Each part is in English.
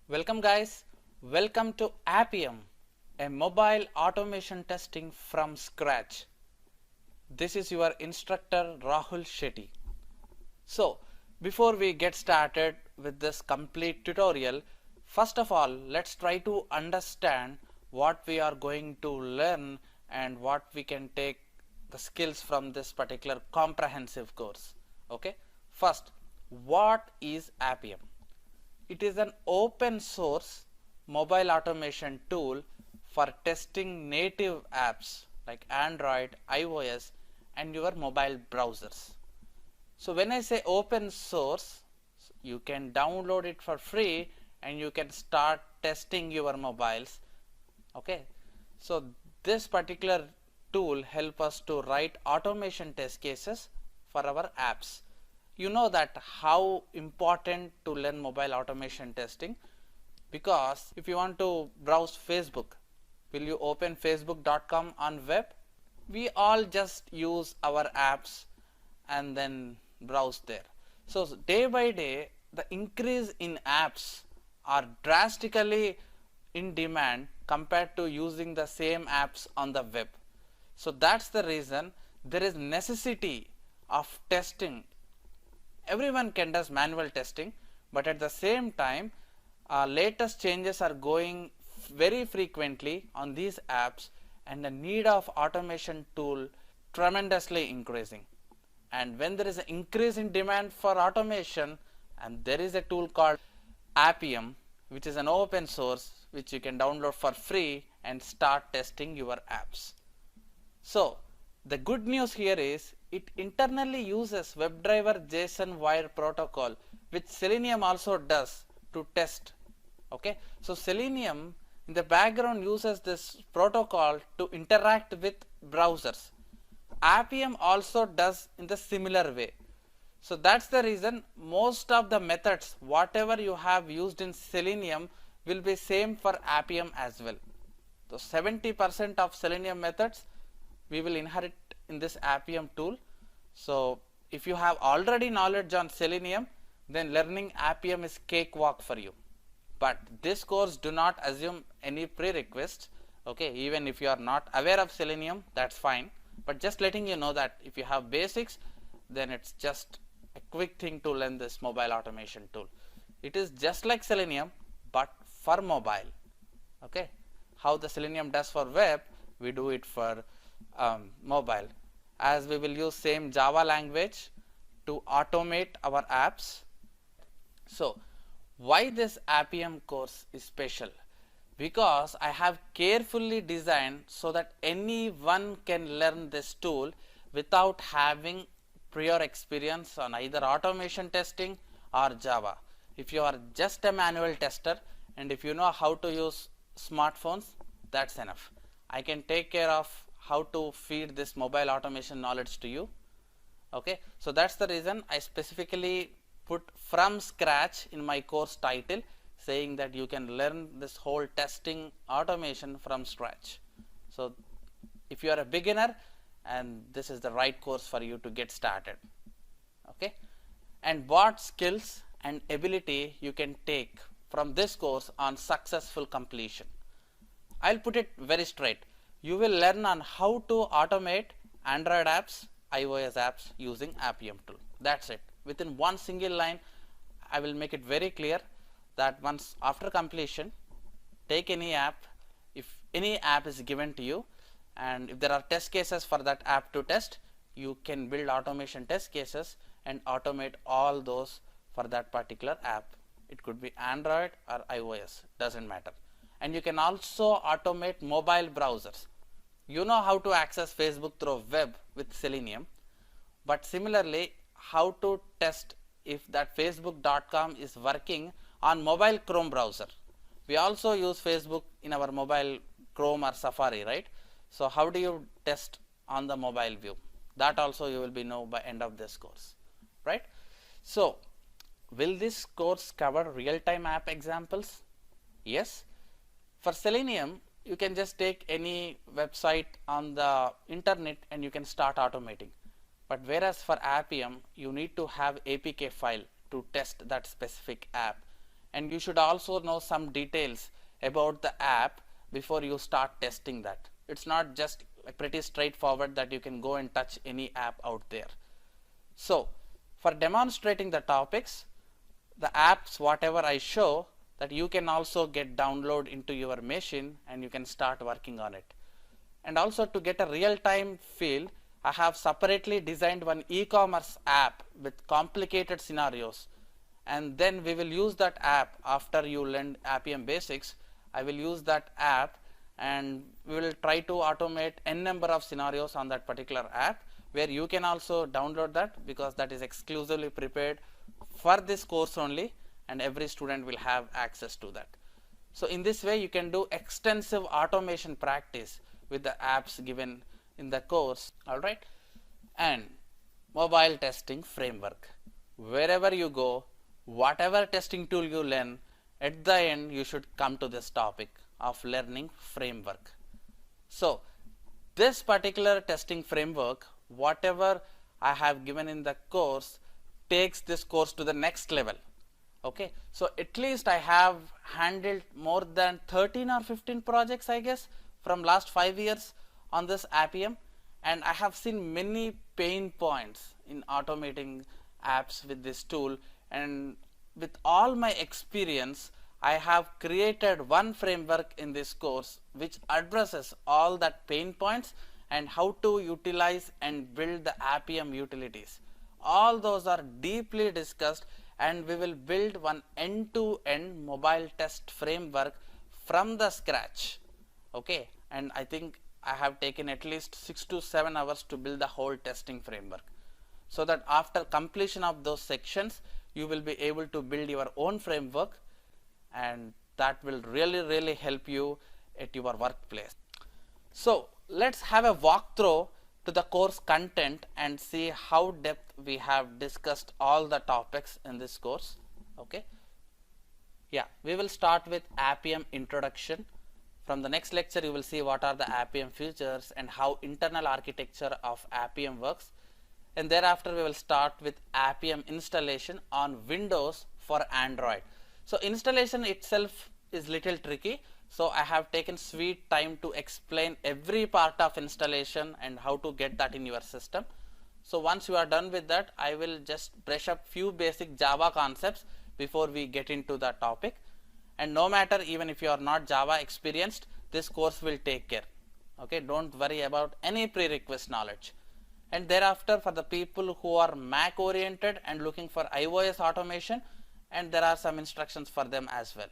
Welcome guys, welcome to Appium, a mobile automation testing from scratch. This is your instructor Rahul Shetty. So before we get started with this complete tutorial, first of all let's try to understand what we are going to learn and what we can take the skills from this particular comprehensive course. Okay, first, what is Appium? It is an open source mobile automation tool for testing native apps like Android, iOS and your mobile browsers. So when I say open source, you can download it for free and you can start testing your mobiles. Okay, so this particular tool helps us to write automation test cases for our apps. You know that how important to learn mobile automation testing, because if you want to browse Facebook, will you open facebook.com on web? We all just use our apps and then browse there. So day by day the increase in apps are drastically in demand compared to using the same apps on the web. So that's the reason there is necessity of testing. Everyone can does manual testing, but at the same time latest changes are going very frequently on these apps and the need of automation tool tremendously increasing. And when there is an increase in demand for automation, and there is a tool called Appium, which is an open source which you can download for free and start testing your apps. So the good news here is it internally uses Webdriver JSON wire protocol, which Selenium also does to test. Okay, so Selenium in the background uses this protocol to interact with browsers. Appium also does in the similar way. So that's the reason most of the methods whatever you have used in Selenium will be same for Appium as well. So 70% of Selenium methods we will inherit in this Appium tool. So if you have already knowledge on Selenium, then learning Appium is cakewalk for you. But this course do not assume any prerequisites. Okay, even if you are not aware of Selenium, that's fine. But just letting you know that if you have basics, then it's just a quick thing to learn this mobile automation tool. It is just like Selenium but for mobile. Okay, how the Selenium does for web, we do it for mobile, as we will use same Java language to automate our apps. So why this Appium course is special? Because I have carefully designed so that anyone can learn this tool without having prior experience on either automation testing or Java. If you are just a manual tester and if you know how to use smartphones, that's enough. I can take care of how to feed this mobile automation knowledge to you. Okay, so that's the reason I specifically put from scratch in my course title, saying that you can learn this whole testing automation from scratch. So if you are a beginner, and this is the right course for you to get started. Okay, and what skills and ability you can take from this course on successful completion? I'll put it very straight. You will learn on how to automate Android apps, iOS apps using Appium tool. That's it. Within one single line, I will make it very clear that once after completion, take any app. If any app is given to you and if there are test cases for that app to test, you can build automation test cases and automate all those for that particular app. It could be Android or iOS, doesn't matter. And you can also automate mobile browsers. You know how to access Facebook through web with Selenium, but similarly how to test if that facebook.com is working on mobile Chrome browser. We also use Facebook in our mobile Chrome or Safari, right? So how do you test on the mobile view? That also you will be know by end of this course, right? So will this course cover real-time app examples? Yes. For Selenium, you can just take any website on the internet and you can start automating. But whereas for Appium, you need to have APK file to test that specific app, and you should also know some details about the app before you start testing that. It's not just pretty straightforward that you can go and touch any app out there. So for demonstrating the topics, the apps whatever I show, that you can also get download into your machine and you can start working on it. And also to get a real-time feel, I have separately designed one e-commerce app with complicated scenarios, and then we will use that app after you learn Appium basics. I will use that app and we will try to automate n number of scenarios on that particular app, where you can also download that, because that is exclusively prepared for this course only, and every student will have access to that. So in this way you can do extensive automation practice with the apps given in the course. Alright, and mobile testing framework. Wherever you go, whatever testing tool you learn, at the end you should come to this topic of learning framework. So this particular testing framework, whatever I have given in the course, takes this course to the next level. Okay, so at least I have handled more than 13 or 15 projects, I guess, from last 5 years on this Appium, and I have seen many pain points in automating apps with this tool, and with all my experience I have created one framework in this course which addresses all that pain points and how to utilize and build the Appium utilities. All those are deeply discussed, and we will build one end-to-end mobile test framework from the scratch. Okay, and I think I have taken at least 6 to 7 hours to build the whole testing framework, so that after completion of those sections you will be able to build your own framework, and that will really help you at your workplace. So let's have a walkthrough to the course content and see how depth we have discussed all the topics in this course. Okay, yeah, we will start with Appium introduction. From the next lecture you will see what are the Appium features and how internal architecture of Appium works, and thereafter we will start with Appium installation on Windows for Android. So installation itself is little tricky, so I have taken sweet time to explain every part of installation and how to get that in your system. So once you are done with that, I will just brush up few basic Java concepts before we get into the topic. And no matter, even if you are not Java experienced, this course will take care. Okay, don't worry about any prerequisite knowledge. And thereafter, for the people who are Mac oriented and looking for iOS automation, and there are some instructions for them as well.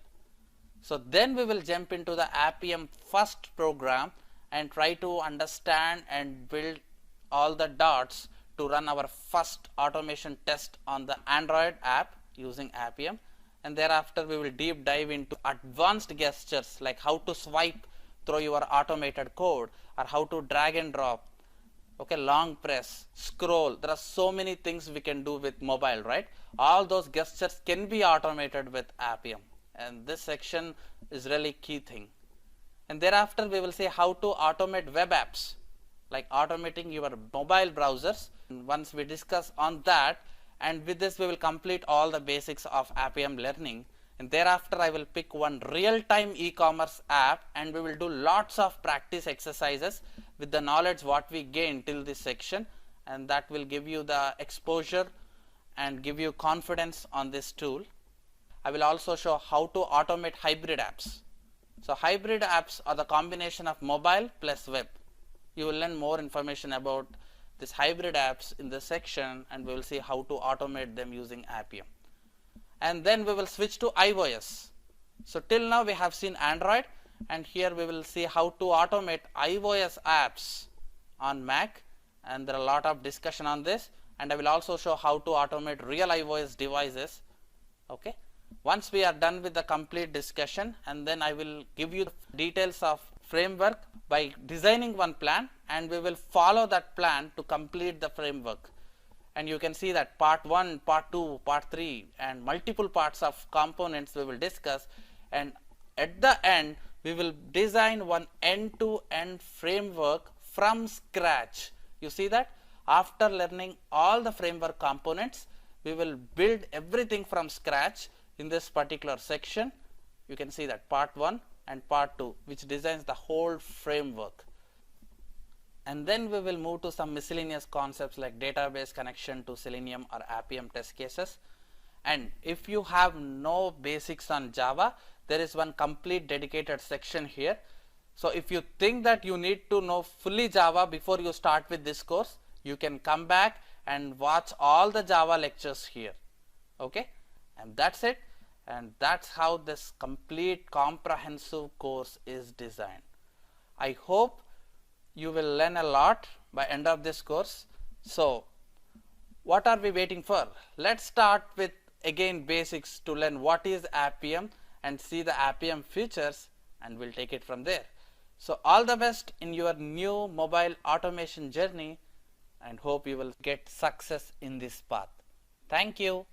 So then we will jump into the Appium first program and try to understand and build all the dots to run our first automation test on the Android app using Appium. And thereafter we will deep dive into advanced gestures like how to swipe through your automated code, or how to drag and drop, okay, long press, scroll. There are so many things we can do with mobile, right? All those gestures can be automated with Appium, and this section is really key thing. And thereafter we will see how to automate web apps, like automating your mobile browsers. And once we discuss on that, and with this we will complete all the basics of Appium learning. And thereafter I will pick one real-time e-commerce app, and we will do lots of practice exercises with the knowledge what we gain till this section, and that will give you the exposure and give you confidence on this tool. I will also show how to automate hybrid apps. So hybrid apps are the combination of mobile plus web. You will learn more information about these hybrid apps in this section, and we will see how to automate them using Appium. And then we will switch to iOS. So till now we have seen Android, and here we will see how to automate iOS apps on Mac, and there are a lot of discussion on this. And I will also show how to automate real iOS devices. Okay, once we are done with the complete discussion, and then I will give you details of framework by designing one plan, and we will follow that plan to complete the framework. And you can see that part 1, part 2, part 3, and multiple parts of components we will discuss, and at the end we will design one end-to-end framework from scratch. You see that after learning all the framework components, we will build everything from scratch in this particular section, you can see that part 1 and part 2, which designs the whole framework. And then we will move to some miscellaneous concepts like database connection to Selenium or Appium test cases. And if you have no basics on Java, there is one complete dedicated section here. So if you think that you need to know fully Java before you start with this course, you can come back and watch all the Java lectures here. Okay, and that's it. And that's how this complete comprehensive course is designed. I hope you will learn a lot by end of this course. So what are we waiting for? Let's start with again basics to learn what is Appium and see the Appium features, and we'll take it from there. So all the best in your new mobile automation journey, and hope you will get success in this path. Thank you.